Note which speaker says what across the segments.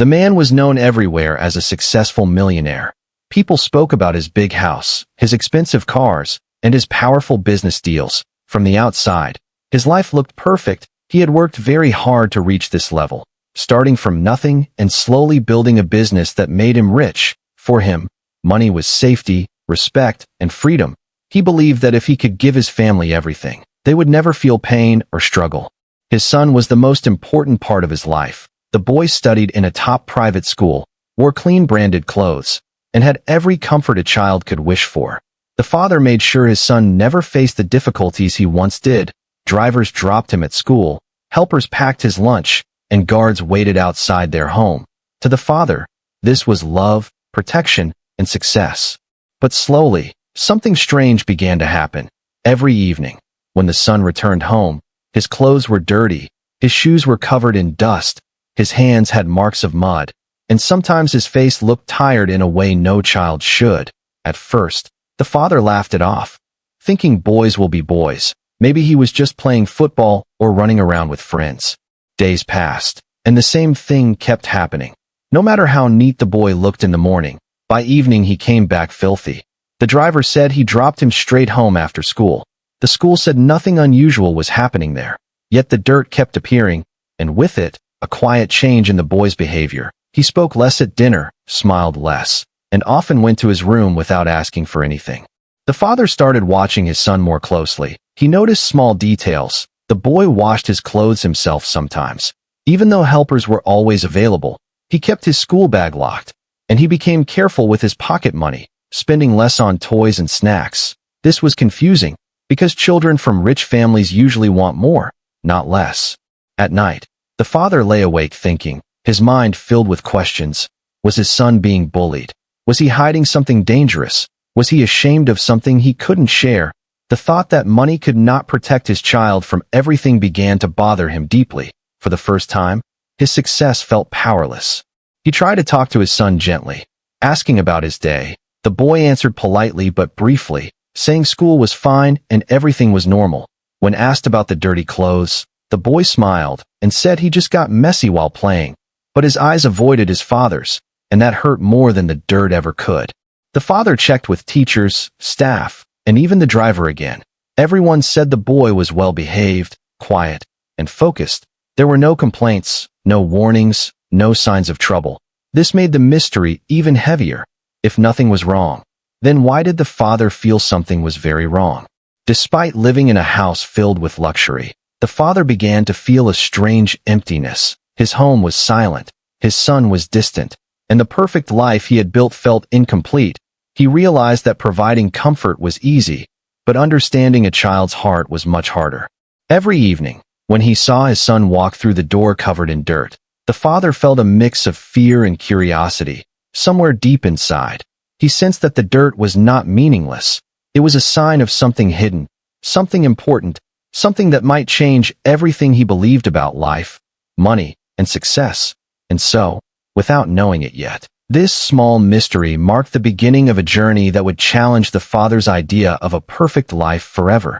Speaker 1: The man was known everywhere as a successful millionaire. People spoke about his big house, his expensive cars, and his powerful business deals. From the outside, his life looked perfect. He had worked very hard to reach this level, starting from nothing and slowly building a business that made him rich. For him, money was safety, respect, and freedom. He believed that if he could give his family everything, they would never feel pain or struggle. His son was the most important part of his life. The boy studied in a top private school, wore clean branded clothes, and had every comfort a child could wish for. The father made sure his son never faced the difficulties he once did. Drivers dropped him at school, helpers packed his lunch, and guards waited outside their home. To the father, this was love, protection, and success. But slowly, something strange began to happen. Every evening, when the son returned home, his clothes were dirty, his shoes were covered in dust, his hands had marks of mud, and sometimes his face looked tired in a way no child should. At first, the father laughed it off, thinking boys will be boys. Maybe he was just playing football or running around with friends. Days passed, and the same thing kept happening. No matter how neat the boy looked in the morning, by evening he came back filthy. The driver said he dropped him straight home after school. The school said nothing unusual was happening there. Yet the dirt kept appearing, and with it, a quiet change in the boy's behavior. He spoke less at dinner, smiled less, and often went to his room without asking for anything. The father started watching his son more closely. He noticed small details. The boy washed his clothes himself sometimes. Even though helpers were always available, he kept his school bag locked, and he became careful with his pocket money, spending less on toys and snacks. This was confusing, because children from rich families usually want more, not less. At night, the father lay awake thinking, his mind filled with questions. Was his son being bullied? Was he hiding something dangerous? Was he ashamed of something he couldn't share? The thought that money could not protect his child from everything began to bother him deeply. For the first time, his success felt powerless. He tried to talk to his son gently, asking about his day. The boy answered politely but briefly, saying school was fine and everything was normal. When asked about the dirty clothes, the boy smiled and said he just got messy while playing. But his eyes avoided his father's, and that hurt more than the dirt ever could. The father checked with teachers, staff, and even the driver again. Everyone said the boy was well-behaved, quiet, and focused. There were no complaints, no warnings, no signs of trouble. This made the mystery even heavier. If nothing was wrong, then why did the father feel something was very wrong? Despite living in a house filled with luxury, the father began to feel a strange emptiness. His home was silent, his son was distant, and the perfect life he had built felt incomplete. He realized that providing comfort was easy, but understanding a child's heart was much harder. Every evening, when he saw his son walk through the door covered in dirt, the father felt a mix of fear and curiosity. Somewhere deep inside, he sensed that the dirt was not meaningless. It was a sign of something hidden, something important, something that might change everything he believed about life, money, and success. And so, without knowing it yet, this small mystery marked the beginning of a journey that would challenge the father's idea of a perfect life forever.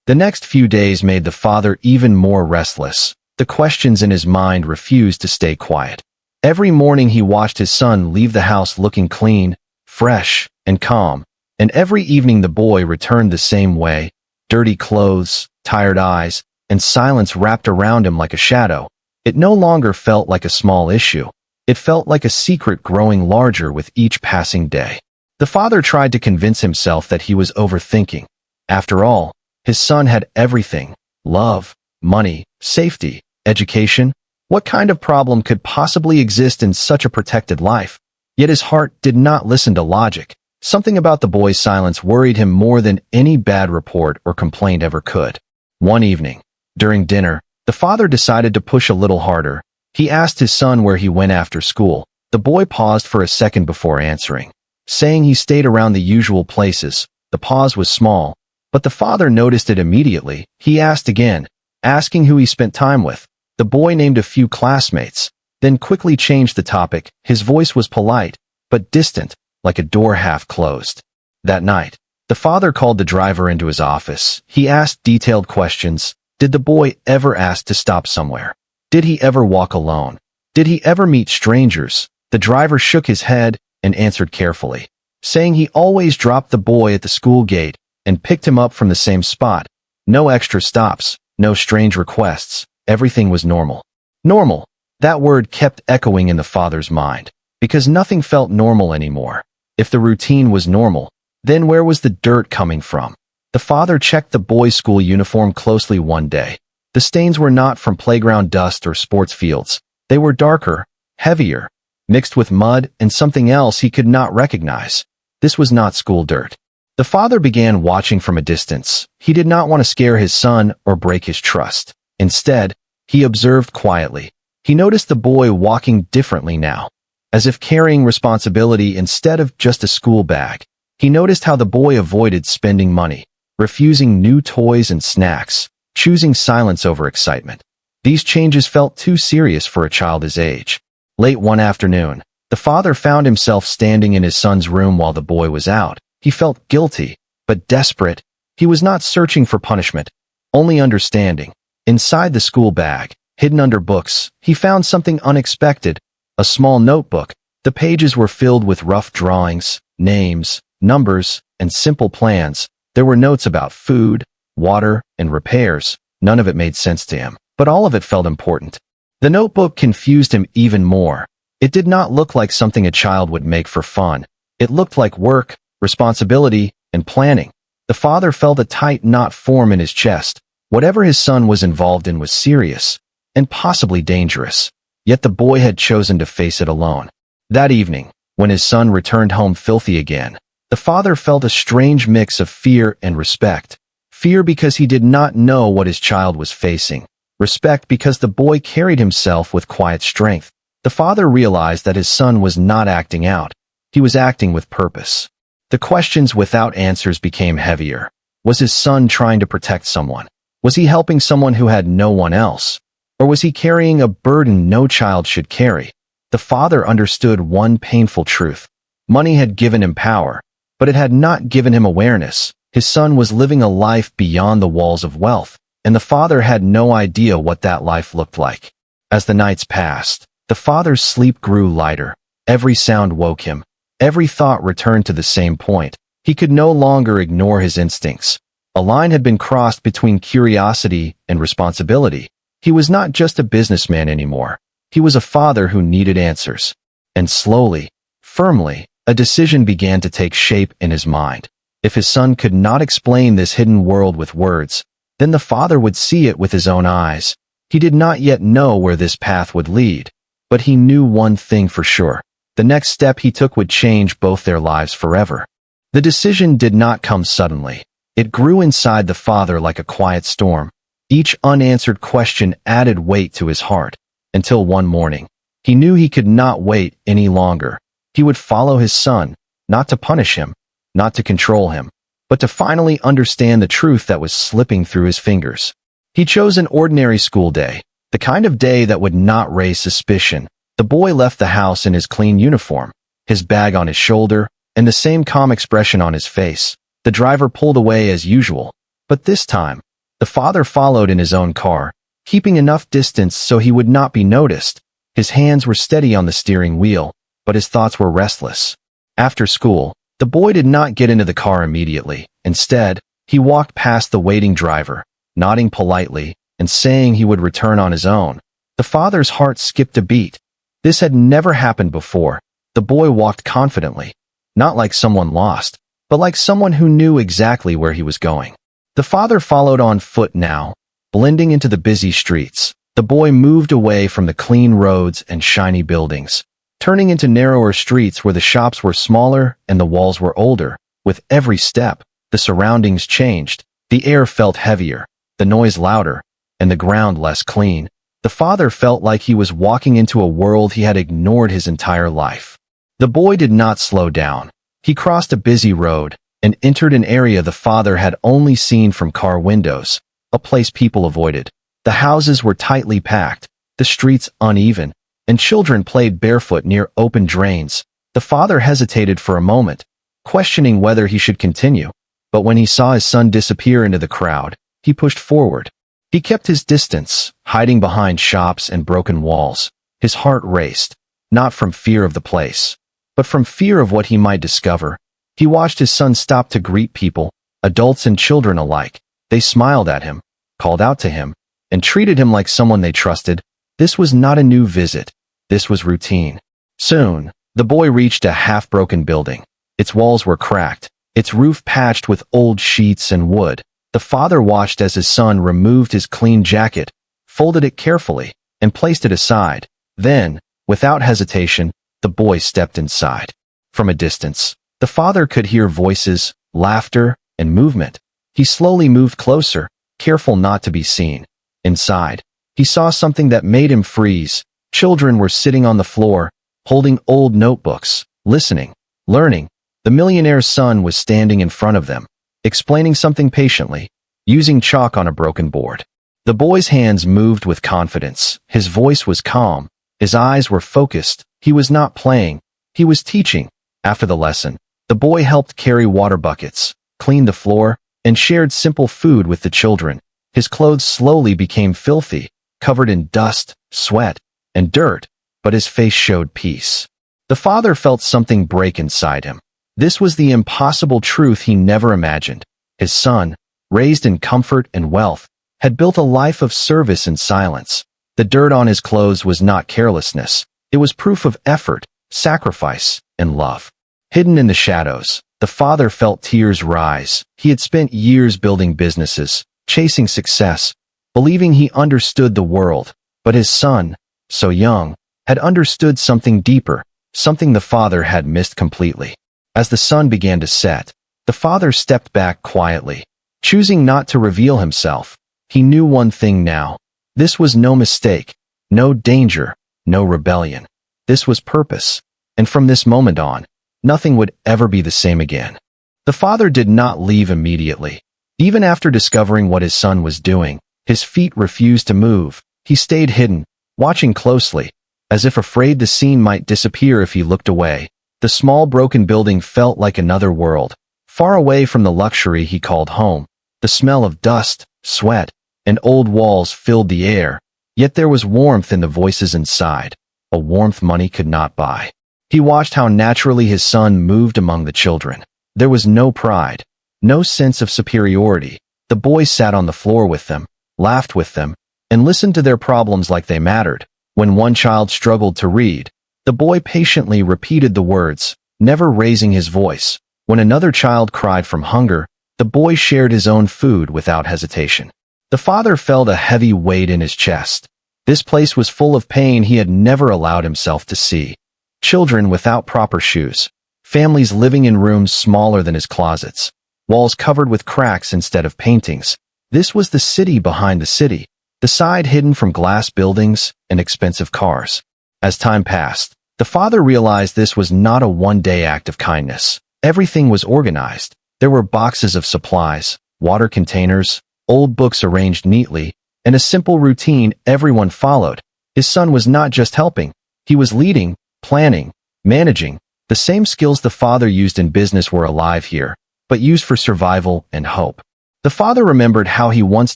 Speaker 1: The next few days made the father even more restless. The questions in his mind refused to stay quiet. Every morning he watched his son leave the house looking clean, fresh, and calm, and every evening the boy returned the same way, dirty clothes, tired eyes, and silence wrapped around him like a shadow. It no longer felt like a small issue. It felt like a secret growing larger with each passing day. The father tried to convince himself that he was overthinking. After all, his son had everything: love, money, safety, education. What kind of problem could possibly exist in such a protected life? Yet his heart did not listen to logic. Something about the boy's silence worried him more than any bad report or complaint ever could. One evening, during dinner, the father decided to push a little harder. He asked his son where he went after school. The boy paused for a second before answering, saying he stayed around the usual places. The pause was small, but the father noticed it immediately. He asked again, asking who he spent time with. The boy named a few classmates, then quickly changed the topic. His voice was polite, but distant, like a door half closed. That night, the father called the driver into his office. He asked detailed questions. Did the boy ever ask to stop somewhere? Did he ever walk alone? Did he ever meet strangers? The driver shook his head and answered carefully, saying he always dropped the boy at the school gate and picked him up from the same spot. No extra stops, no strange requests. Everything was normal. Normal. That word kept echoing in the father's mind, because nothing felt normal anymore. If the routine was normal, then where was the dirt coming from? The father checked the boy's school uniform closely one day. The stains were not from playground dust or sports fields. They were darker, heavier, mixed with mud and something else he could not recognize. This was not school dirt. The father began watching from a distance. He did not want to scare his son or break his trust. Instead, he observed quietly. He noticed the boy walking differently now, as if carrying responsibility instead of just a school bag. He noticed how the boy avoided spending money, refusing new toys and snacks, choosing silence over excitement. These changes felt too serious for a child his age. Late one afternoon, the father found himself standing in his son's room while the boy was out. He felt guilty, but desperate. He was not searching for punishment, only understanding. Inside the school bag, hidden under books, he found something unexpected, a small notebook. The pages were filled with rough drawings, names, numbers, and simple plans. There were notes about food, water, and repairs. None of it made sense to him, but all of it felt important. The notebook confused him even more. It did not look like something a child would make for fun. It looked like work, responsibility, and planning. The father felt a tight knot form in his chest. Whatever his son was involved in was serious, and possibly dangerous. Yet the boy had chosen to face it alone. That evening, when his son returned home filthy again, the father felt a strange mix of fear and respect. Fear because he did not know what his child was facing. Respect because the boy carried himself with quiet strength. The father realized that his son was not acting out. He was acting with purpose. The questions without answers became heavier. Was his son trying to protect someone? Was he helping someone who had no one else? Or was he carrying a burden no child should carry? The father understood one painful truth. Money had given him power, but it had not given him awareness. His son was living a life beyond the walls of wealth, and the father had no idea what that life looked like. As the nights passed, the father's sleep grew lighter. Every sound woke him. Every thought returned to the same point. He could no longer ignore his instincts. A line had been crossed between curiosity and responsibility. He was not just a businessman anymore. He was a father who needed answers. And slowly, firmly, a decision began to take shape in his mind. If his son could not explain this hidden world with words, then the father would see it with his own eyes. He did not yet know where this path would lead, but he knew one thing for sure. The next step he took would change both their lives forever. The decision did not come suddenly. It grew inside the father like a quiet storm. Each unanswered question added weight to his heart, until one morning, he knew he could not wait any longer. He would follow his son, not to punish him, not to control him, but to finally understand the truth that was slipping through his fingers. He chose an ordinary school day, the kind of day that would not raise suspicion. The boy left the house in his clean uniform, his bag on his shoulder, and the same calm expression on his face. The driver pulled away as usual, but this time, the father followed in his own car, keeping enough distance so he would not be noticed. His hands were steady on the steering wheel, but his thoughts were restless. After school, the boy did not get into the car immediately. Instead, he walked past the waiting driver, nodding politely and saying he would return on his own. The father's heart skipped a beat. This had never happened before. The boy walked confidently, not like someone lost, but like someone who knew exactly where he was going. The father followed on foot now, blending into the busy streets. The boy moved away from the clean roads and shiny buildings, turning into narrower streets where the shops were smaller and the walls were older. With every step, the surroundings changed. The air felt heavier, the noise louder, and the ground less clean. The father felt like he was walking into a world he had ignored his entire life. The boy did not slow down. He crossed a busy road and entered an area the father had only seen from car windows, a place people avoided. The houses were tightly packed, the streets uneven, and children played barefoot near open drains. The father hesitated for a moment, questioning whether he should continue, but when he saw his son disappear into the crowd, he pushed forward. He kept his distance, hiding behind shops and broken walls. His heart raced, not from fear of the place, but from fear of what he might discover. He watched his son stop to greet people, adults and children alike. They smiled at him, called out to him, and treated him like someone they trusted. This was not a new visit. This was routine. Soon, the boy reached a half-broken building. Its walls were cracked, its roof patched with old sheets and wood. The father watched as his son removed his clean jacket, folded it carefully, and placed it aside. Then, without hesitation, the boy stepped inside. From a distance, the father could hear voices, laughter, and movement. He slowly moved closer, careful not to be seen. Inside, he saw something that made him freeze. Children were sitting on the floor, holding old notebooks, listening, learning. The millionaire's son was standing in front of them, explaining something patiently, using chalk on a broken board. The boy's hands moved with confidence. His voice was calm. His eyes were focused. He was not playing. He was teaching. After the lesson, the boy helped carry water buckets, cleaned the floor, and shared simple food with the children. His clothes slowly became filthy, covered in dust, sweat, and dirt, but his face showed peace. The father felt something break inside him. This was the impossible truth he never imagined. His son, raised in comfort and wealth, had built a life of service and silence. The dirt on his clothes was not carelessness. It was proof of effort, sacrifice, and love. Hidden in the shadows, the father felt tears rise. He had spent years building businesses, chasing success, believing he understood the world. But his son, so young, had understood something deeper, something the father had missed completely. As the sun began to set, the father stepped back quietly, choosing not to reveal himself. He knew one thing now. This was no mistake, no danger, no rebellion. This was purpose. And from this moment on, nothing would ever be the same again. The father did not leave immediately. Even after discovering what his son was doing, his feet refused to move. He stayed hidden, watching closely, as if afraid the scene might disappear if he looked away. The small broken building felt like another world, far away from the luxury he called home. The smell of dust, sweat, and old walls filled the air, yet there was warmth in the voices inside, a warmth money could not buy. He watched how naturally his son moved among the children. There was no pride, no sense of superiority. The boy sat on the floor with them, laughed with them, and listened to their problems like they mattered. When one child struggled to read, the boy patiently repeated the words, never raising his voice. When another child cried from hunger, the boy shared his own food without hesitation. The father felt a heavy weight in his chest. This place was full of pain he had never allowed himself to see. Children without proper shoes, families living in rooms smaller than his closets, walls covered with cracks instead of paintings. This was the city behind the city, the side hidden from glass buildings and expensive cars. As time passed, the father realized this was not a one-day act of kindness. Everything was organized. There were boxes of supplies, water containers, old books arranged neatly, and a simple routine everyone followed. His son was not just helping, he was leading, planning, managing. The same skills the father used in business were alive here, but used for survival and hope. The father remembered how he once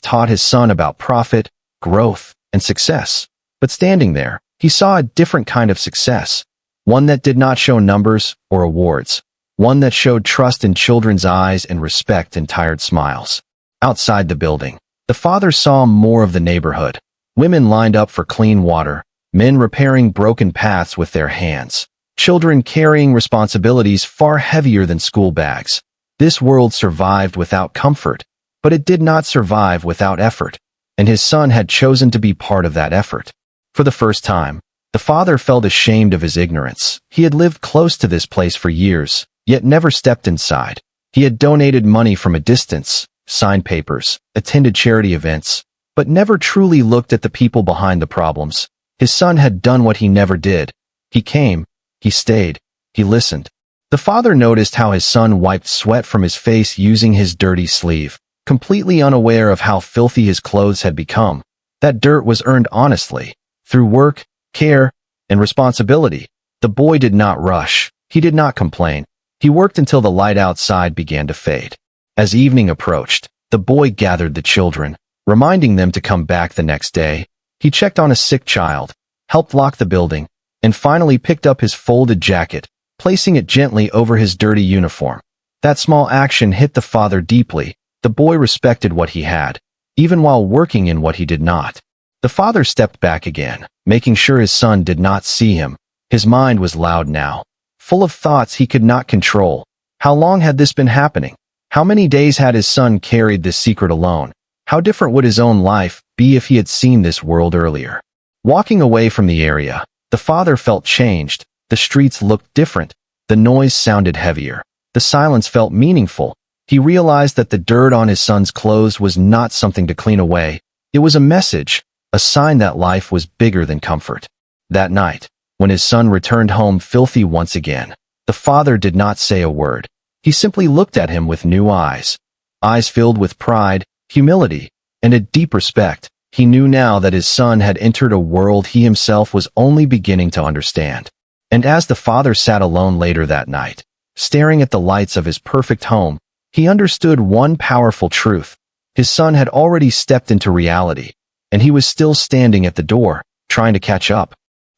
Speaker 1: taught his son about profit, growth, and success. But standing there, he saw a different kind of success, one that did not show numbers or awards, one that showed trust in children's eyes and respect in tired smiles. Outside the building, the father saw more of the neighborhood. Women lined up for clean water, men repairing broken paths with their hands, children carrying responsibilities far heavier than school bags. This world survived without comfort, but it did not survive without effort, and his son had chosen to be part of that effort. For the first time, the father felt ashamed of his ignorance. He had lived close to this place for years, yet never stepped inside. He had donated money from a distance, signed papers, attended charity events, but never truly looked at the people behind the problems. His son had done what he never did. He came, he stayed, he listened. The father noticed how his son wiped sweat from his face using his dirty sleeve, completely unaware of how filthy his clothes had become. That dirt was earned honestly, through work, care, and responsibility. The boy did not rush. He did not complain. He worked until the light outside began to fade. As evening approached, the boy gathered the children, reminding them to come back the next day. He checked on a sick child, helped lock the building, and finally picked up his folded jacket, placing it gently over his dirty uniform. That small action hit the father deeply. The boy respected what he had, even while working in what he did not. The father stepped back again, making sure his son did not see him. His mind was loud now, full of thoughts he could not control. How long had this been happening? How many days had his son carried this secret alone? How different would his own life be if he had seen this world earlier? Walking away from the area, the father felt changed. The streets looked different. The noise sounded heavier. The silence felt meaningful. He realized that the dirt on his son's clothes was not something to clean away. It was a message, a sign that life was bigger than comfort. That night, when his son returned home filthy once again, the father did not say a word. He simply looked at him with new eyes. Eyes filled with pride, humility, and a deep respect. He knew now that his son had entered a world he himself was only beginning to understand. And as the father sat alone later that night, staring at the lights of his perfect home, he understood one powerful truth. His son had already stepped into reality, and he was still standing at the door, trying to catch up.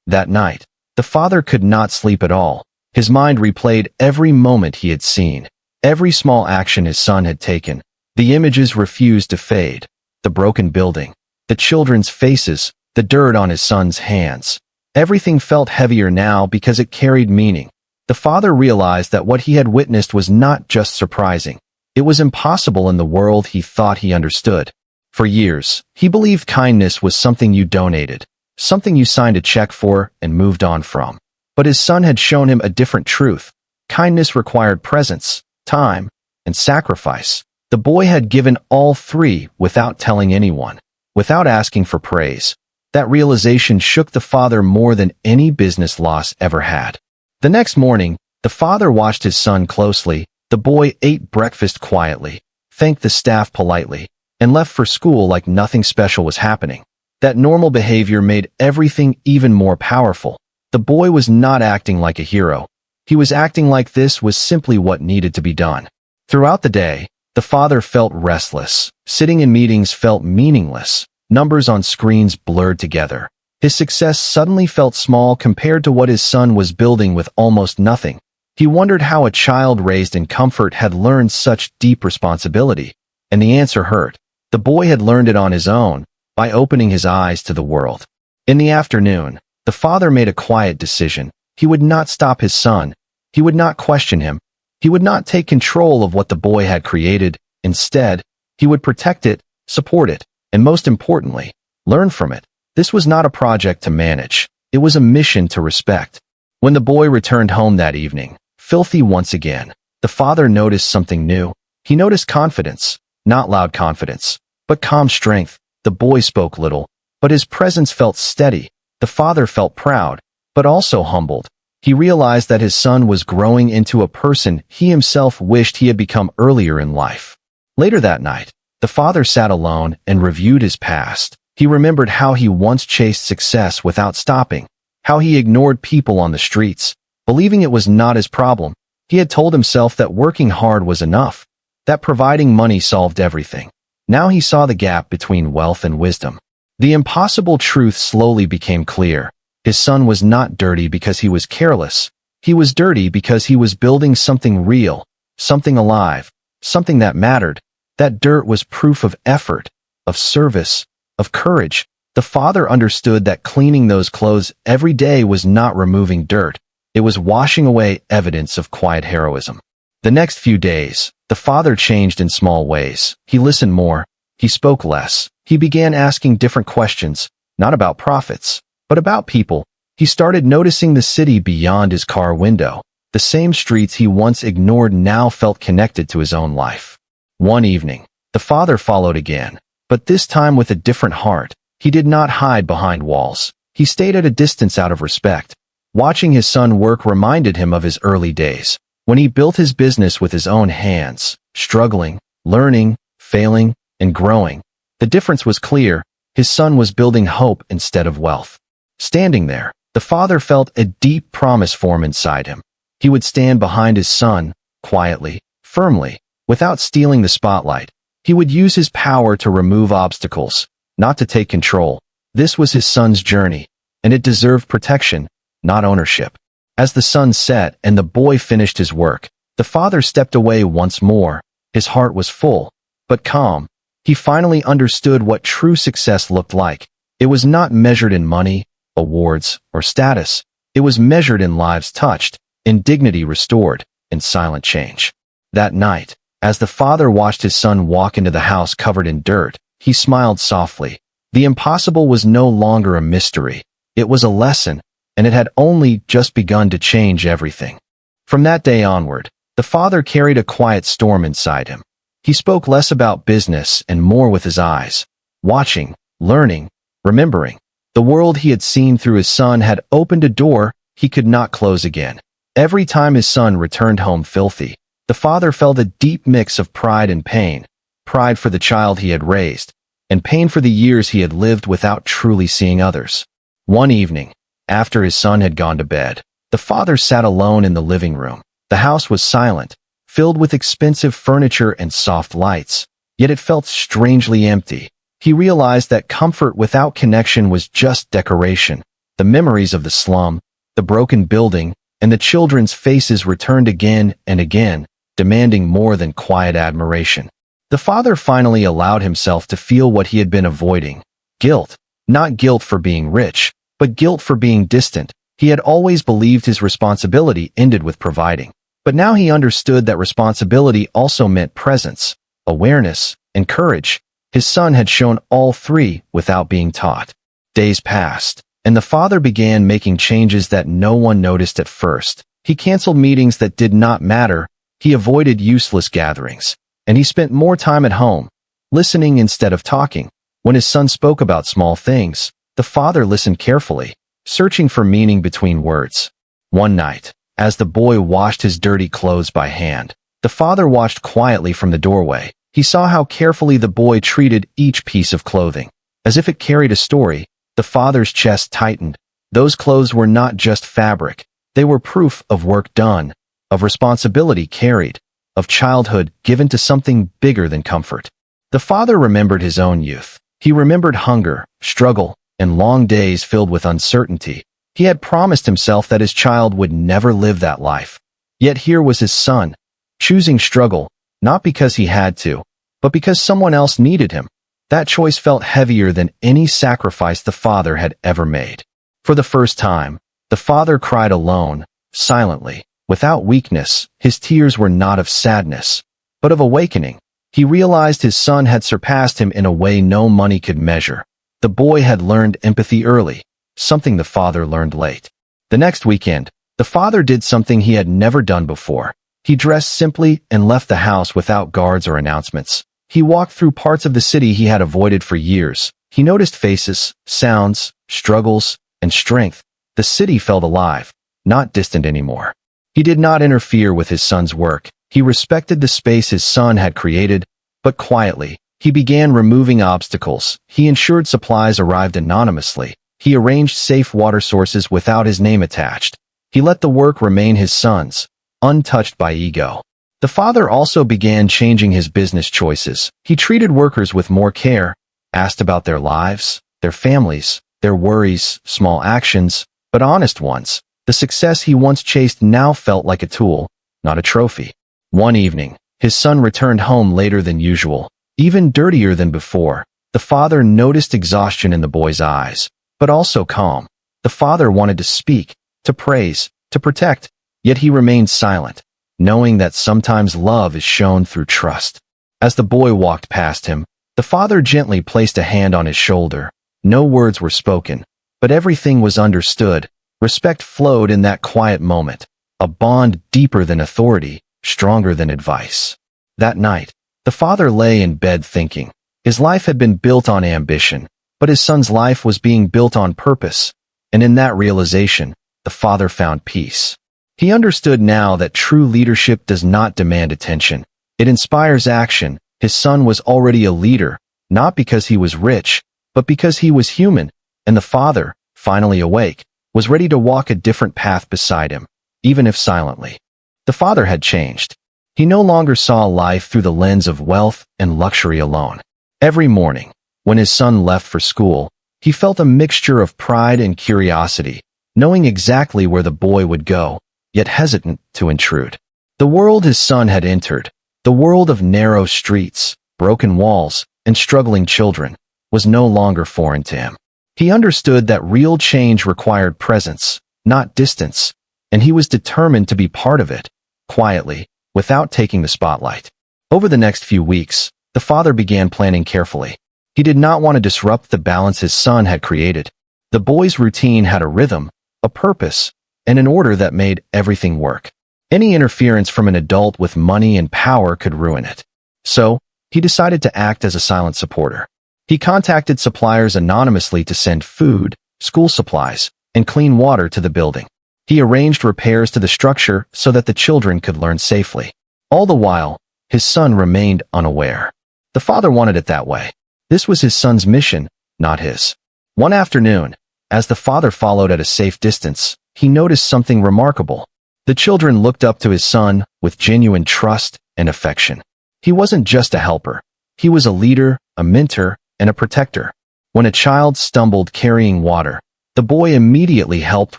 Speaker 1: That night, the father could not sleep at all. His mind replayed every moment he had seen, every small action his son had taken. The images refused to fade. The broken building, the children's faces, the dirt on his son's hands. Everything felt heavier now because it carried meaning. The father realized that what he had witnessed was not just surprising. It was impossible in the world he thought he understood. For years, he believed kindness was something you donated, something you signed a check for and moved on from. But his son had shown him a different truth. Kindness required presence, time, and sacrifice. The boy had given all three without telling anyone, without asking for praise. That realization shook the father more than any business loss ever had. The next morning, the father watched his son closely. The boy ate breakfast quietly, thanked the staff politely, and left for school like nothing special was happening. That normal behavior made everything even more powerful. The boy was not acting like a hero. He was acting like this was simply what needed to be done. Throughout the day, the father felt restless. Sitting in meetings felt meaningless. Numbers on screens blurred together. His success suddenly felt small compared to what his son was building with almost nothing. He wondered how a child raised in comfort had learned such deep responsibility. And the answer hurt. The boy had learned it on his own, by opening his eyes to the world. In the afternoon, the father made a quiet decision. He would not stop his son. He would not question him. He would not take control of what the boy had created. Instead, he would protect it, support it, and most importantly, learn from it. This was not a project to manage. It was a mission to respect. When the boy returned home that evening, filthy once again, the father noticed something new. He noticed confidence, not loud confidence, but calm strength. The boy spoke little, but his presence felt steady. The father felt proud, but also humbled. He realized that his son was growing into a person he himself wished he had become earlier in life. Later that night, the father sat alone and reviewed his past. He remembered how he once chased success without stopping, how he ignored people on the streets, believing it was not his problem. He had told himself that working hard was enough, that providing money solved everything. Now he saw the gap between wealth and wisdom. The impossible truth slowly became clear. His son was not dirty because he was careless. He was dirty because he was building something real, something alive, something that mattered. That dirt was proof of effort, of service, of courage. The father understood that cleaning those clothes every day was not removing dirt. It was washing away evidence of quiet heroism. The next few days, the father changed in small ways. He listened more. He spoke less. He began asking different questions, not about profits, but about people. He started noticing the city beyond his car window. The same streets he once ignored now felt connected to his own life. One evening, the father followed again, but this time with a different heart. He did not hide behind walls. He stayed at a distance out of respect. Watching his son work reminded him of his early days, when he built his business with his own hands, struggling, learning, failing, and growing. The difference was clear. His son was building hope instead of wealth. Standing there, the father felt a deep promise form inside him. He would stand behind his son, quietly, firmly, without stealing the spotlight. He would use his power to remove obstacles, not to take control. This was his son's journey, and it deserved protection, not ownership. As the sun set and the boy finished his work, the father stepped away once more. His heart was full, but calm. He finally understood what true success looked like. It was not measured in money, awards, or status. It was measured in lives touched, in dignity restored, in silent change. That night, as the father watched his son walk into the house covered in dirt, he smiled softly. The impossible was no longer a mystery. It was a lesson, and it had only just begun to change everything. From that day onward, the father carried a quiet storm inside him. He spoke less about business and more with his eyes, watching, learning, remembering. The world he had seen through his son had opened a door he could not close again. Every time his son returned home filthy, the father felt a deep mix of pride and pain, pride for the child he had raised, and pain for the years he had lived without truly seeing others. One evening, after his son had gone to bed, the father sat alone in the living room. The house was silent, filled with expensive furniture and soft lights, yet it felt strangely empty. He realized that comfort without connection was just decoration. The memories of the slum, the broken building, and the children's faces returned again and again, demanding more than quiet admiration. The father finally allowed himself to feel what he had been avoiding. Guilt. Not guilt for being rich, but guilt for being distant. He had always believed his responsibility ended with providing. But now he understood that responsibility also meant presence, awareness, and courage. His son had shown all three without being taught. Days passed, and the father began making changes that no one noticed at first. He canceled meetings that did not matter, he avoided useless gatherings, and he spent more time at home, listening instead of talking. When his son spoke about small things, the father listened carefully, searching for meaning between words. One night, as the boy washed his dirty clothes by hand, the father watched quietly from the doorway. He saw how carefully the boy treated each piece of clothing. As if it carried a story, the father's chest tightened. Those clothes were not just fabric. They were proof of work done, of responsibility carried, of childhood given to something bigger than comfort. The father remembered his own youth. He remembered hunger, struggle, and long days filled with uncertainty. He had promised himself that his child would never live that life. Yet here was his son, choosing struggle, not because he had to, but because someone else needed him. That choice felt heavier than any sacrifice the father had ever made. For the first time, the father cried alone, silently, without weakness. His tears were not of sadness, but of awakening. He realized his son had surpassed him in a way no money could measure. The boy had learned empathy early, something the father learned late. The next weekend, the father did something he had never done before. He dressed simply and left the house without guards or announcements. He walked through parts of the city he had avoided for years. He noticed faces, sounds, struggles, and strength. The city felt alive, not distant anymore. He did not interfere with his son's work. He respected the space his son had created, but quietly, he began removing obstacles. He ensured supplies arrived anonymously. He arranged safe water sources without his name attached. He let the work remain his son's, untouched by ego. The father also began changing his business choices. He treated workers with more care, asked about their lives, their families, their worries, small actions, but honest ones. The success he once chased now felt like a tool, not a trophy. One evening, his son returned home later than usual, even dirtier than before. The father noticed exhaustion in the boy's eyes, but also calm. The father wanted to speak, to praise, to protect, yet he remained silent, knowing that sometimes love is shown through trust. As the boy walked past him, the father gently placed a hand on his shoulder. No words were spoken, but everything was understood. Respect flowed in that quiet moment, a bond deeper than authority, stronger than advice. That night, the father lay in bed thinking. His life had been built on ambition, but his son's life was being built on purpose, and in that realization, the father found peace. He understood now that true leadership does not demand attention. It inspires action. His son was already a leader, not because he was rich, but because he was human, and the father, finally awake, was ready to walk a different path beside him, even if silently. The father had changed. He no longer saw life through the lens of wealth and luxury alone. Every morning, when his son left for school, He felt a mixture of pride and curiosity, knowing exactly where the boy would go, yet hesitant to intrude. The world his son had entered, the world of narrow streets, broken walls, and struggling children, was no longer foreign to him. He understood that real change required presence, not distance, and he was determined to be part of it, quietly, without taking the spotlight. Over the next few weeks, the father began planning carefully. He did not want to disrupt the balance his son had created. The boy's routine had a rhythm, a purpose, and an order that made everything work. Any interference from an adult with money and power could ruin it. So, he decided to act as a silent supporter. He contacted suppliers anonymously to send food, school supplies, and clean water to the building. He arranged repairs to the structure so that the children could learn safely. All the while, his son remained unaware. The father wanted it that way. This was his son's mission, not his. One afternoon, as the father followed at a safe distance, he noticed something remarkable. The children looked up to his son with genuine trust and affection. He wasn't just a helper. He was a leader, a mentor, and a protector. When a child stumbled carrying water, the boy immediately helped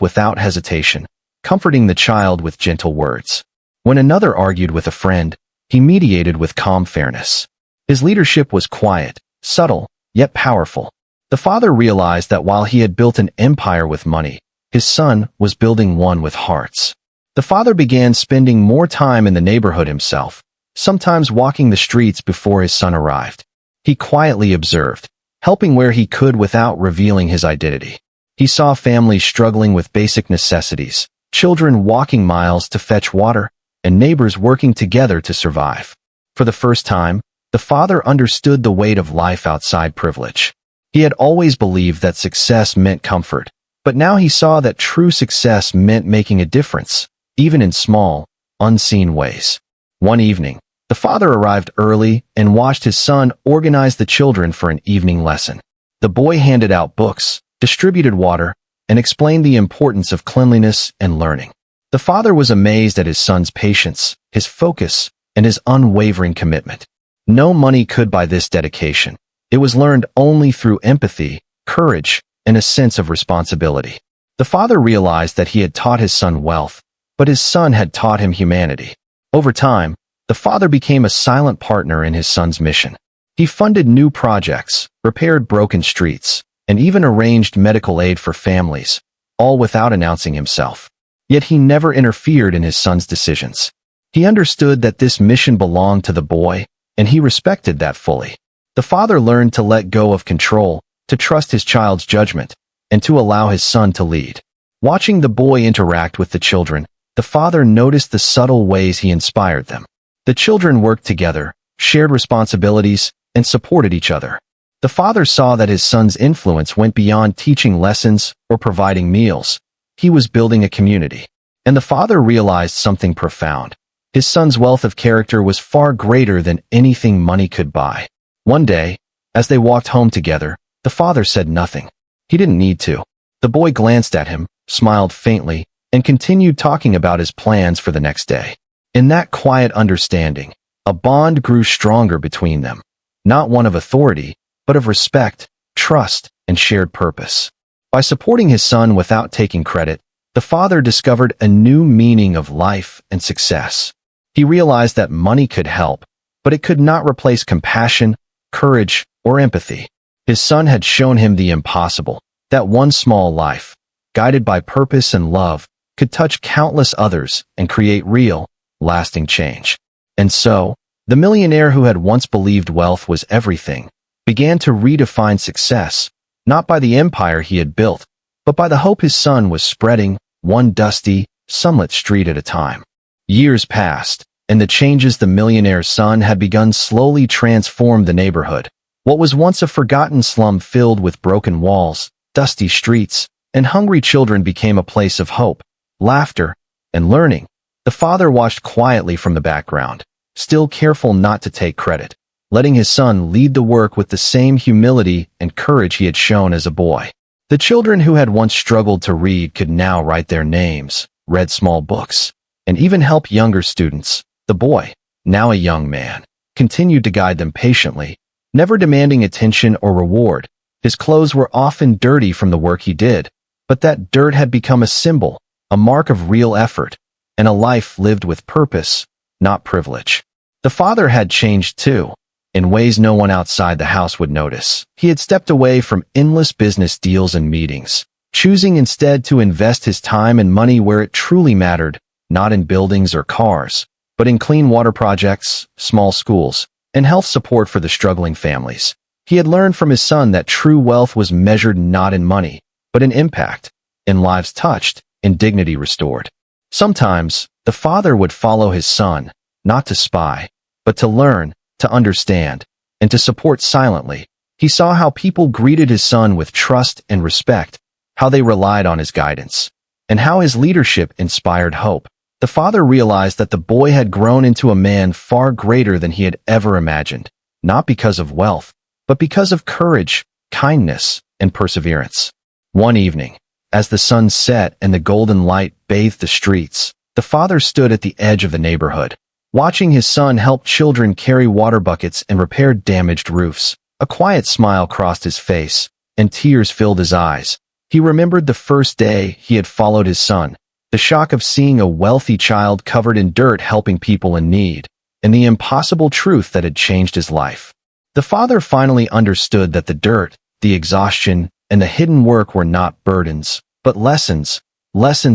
Speaker 1: without hesitation, comforting the child with gentle words. When another argued with a friend, he mediated with calm fairness. His leadership was quiet, subtle, yet powerful. The father realized that while he had built an empire with money, his son was building one with hearts. The father began spending more time in the neighborhood himself, sometimes walking the streets before his son arrived. He quietly observed, helping where he could without revealing his identity. He saw families struggling with basic necessities, children walking miles to fetch water, and neighbors working together to survive. For the first time, the father understood the weight of life outside privilege. He had always believed that success meant comfort, but now he saw that true success meant making a difference, even in small, unseen ways. One evening, the father arrived early and watched his son organize the children for an evening lesson. The boy handed out books, distributed water, and explained the importance of cleanliness and learning. The father was amazed at his son's patience, his focus, and his unwavering commitment. No money could buy this dedication. It was learned only through empathy, courage, and a sense of responsibility. The father realized that he had taught his son wealth, but his son had taught him humanity. Over time, the father became a silent partner in his son's mission. He funded new projects, repaired broken streets, and even arranged medical aid for families, all without announcing himself. Yet he never interfered in his son's decisions. He understood that this mission belonged to the boy, and he respected that fully. The father learned to let go of control, to trust his child's judgment, and to allow his son to lead. Watching the boy interact with the children, the father noticed the subtle ways he inspired them. The children worked together, shared responsibilities, and supported each other. The father saw that his son's influence went beyond teaching lessons or providing meals. He was building a community. And the father realized something profound. His son's wealth of character was far greater than anything money could buy. One day, as they walked home together, the father said nothing. He didn't need to. The boy glanced at him, smiled faintly, and continued talking about his plans for the next day. In that quiet understanding, a bond grew stronger between them. Not one of authority, but of respect, trust, and shared purpose. By supporting his son without taking credit, the father discovered a new meaning of life and success. He realized that money could help, but it could not replace compassion, courage, or empathy. His son had shown him the impossible, that one small life, guided by purpose and love, could touch countless others and create real, lasting change. And so, the millionaire who had once believed wealth was everything, began to redefine success, not by the empire he had built, but by the hope his son was spreading, one dusty, sunlit street at a time. Years passed, and the changes the millionaire's son had begun slowly transformed the neighborhood. What was once a forgotten slum filled with broken walls, dusty streets, and hungry children became a place of hope, laughter, and learning. The father watched quietly from the background, still careful not to take credit, letting his son lead the work with the same humility and courage he had shown as a boy. The children who had once struggled to read could now write their names, read small books, and even help younger students. The boy, now a young man, continued to guide them patiently, never demanding attention or reward. His clothes were often dirty from the work he did, but that dirt had become a symbol, a mark of real effort, and a life lived with purpose, not privilege. The father had changed too, in ways no one outside the house would notice. He had stepped away from endless business deals and meetings, choosing instead to invest his time and money where it truly mattered, not in buildings or cars, but in clean water projects, small schools, and health support for the struggling families. He had learned from his son that true wealth was measured not in money, but in impact, in lives touched, in dignity restored. Sometimes, the father would follow his son, not to spy, but to learn, to understand, and to support silently. He saw how people greeted his son with trust and respect, how they relied on his guidance, and how his leadership inspired hope. The father realized that the boy had grown into a man far greater than he had ever imagined, not because of wealth, but because of courage, kindness, and perseverance. One evening, as the sun set and the golden light bathed the streets, the father stood at the edge of the neighborhood, watching his son help children carry water buckets and repair damaged roofs. A quiet smile crossed his face, and tears filled his eyes. He remembered the first day he had followed his son, the shock of seeing a wealthy child covered in dirt helping people in need, and the impossible truth that had changed his life. The father finally understood that the dirt, the exhaustion, and the hidden work were not burdens, but lessons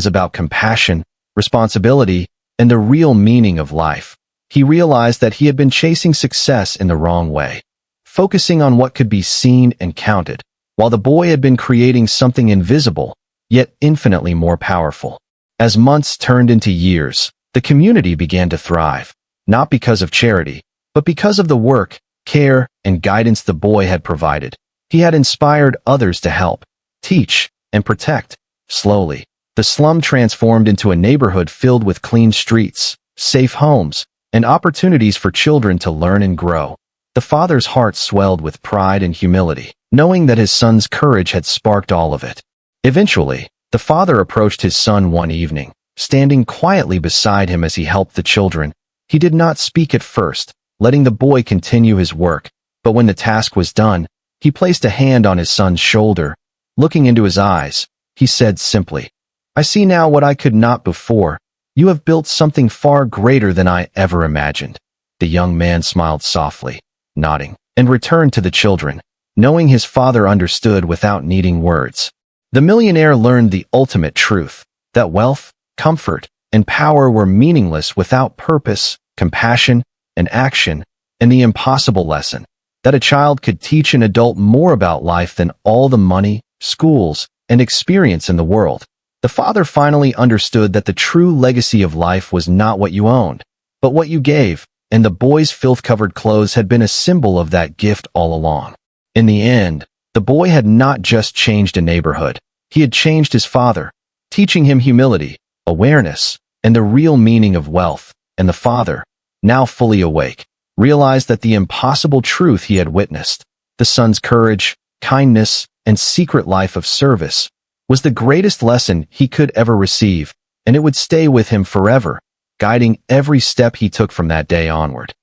Speaker 1: about compassion, responsibility, and the real meaning of life. He realized that he had been chasing success in the wrong way, focusing on what could be seen and counted, while the boy had been creating something invisible, yet infinitely more powerful. As months turned into years, the community began to thrive, not because of charity, but because of the work, care, and guidance the boy had provided. He had inspired others to help, teach, and protect. Slowly, the slum transformed into a neighborhood filled with clean streets, safe homes, and opportunities for children to learn and grow. The father's heart swelled with pride and humility, knowing that his son's courage had sparked all of it. Eventually, the father approached his son one evening, standing quietly beside him as he helped the children. He did not speak at first, letting the boy continue his work, but when the task was done, he placed a hand on his son's shoulder. Looking into his eyes, he said simply, "I see now what I could not before. You have built something far greater than I ever imagined." The young man smiled softly, nodding, and returned to the children, knowing his father understood without needing words. The millionaire learned the ultimate truth, that wealth, comfort, and power were meaningless without purpose, compassion, and action, and the impossible lesson, that a child could teach an adult more about life than all the money, schools, and experience in the world. The father finally understood that the true legacy of life was not what you owned, but what you gave, and the boy's filth-covered clothes had been a symbol of that gift all along. In the end, the boy had not just changed a neighborhood, he had changed his father, teaching him humility, awareness, and the real meaning of wealth. And the father, now fully awake, realized that the impossible truth he had witnessed, the son's courage, kindness, and secret life of service, was the greatest lesson he could ever receive, and it would stay with him forever, guiding every step he took from that day onward.